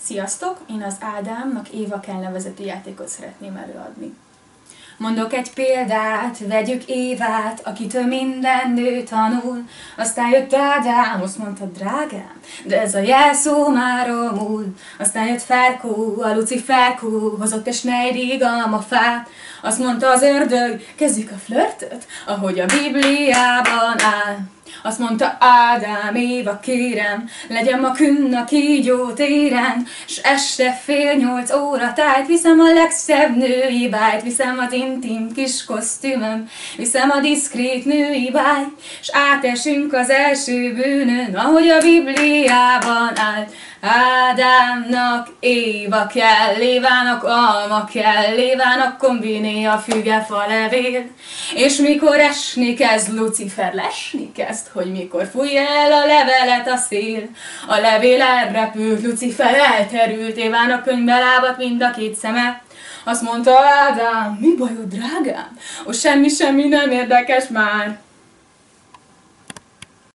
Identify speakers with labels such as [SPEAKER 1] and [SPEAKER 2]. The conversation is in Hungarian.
[SPEAKER 1] Sziasztok! Én az Ádámnak Éva kell nevezetű játékot szeretném előadni. Mondok egy példát, vegyük Évát, akitől minden nő tanul. Aztán jött Ádám, azt mondta, drágám, de ez a jelszó már a múlt. Aztán jött Ferkó, a Luciferkó, hozott egy snejdigam-fát. Azt mondta az ördög, kezdjük a flörtöt, ahogy a Bibliában áll. Azt mondta Ádám, Éva, kérem, legyen ma künn a kígyó téren, s este 7:30 tájt, viszem a legszebb női bájt, viszem az intim kis kosztümöm, viszem a diszkrét női bájt, s átesünk az első bűnön, ahogy a Bibliában állt. Ádámnak Éva kell, Évának alma kell, Évának kombiné a fügefa levél. És mikor esni kezd, Lucifer lesni kezd, hogy mikor fújja el a levelet a szél. A levél elrepült, Lucifer elterült, Évának könyvbe lábadt mind a két szeme. Azt mondta Ádám, mi bajod, drágám? Ó, semmi nem érdekes már.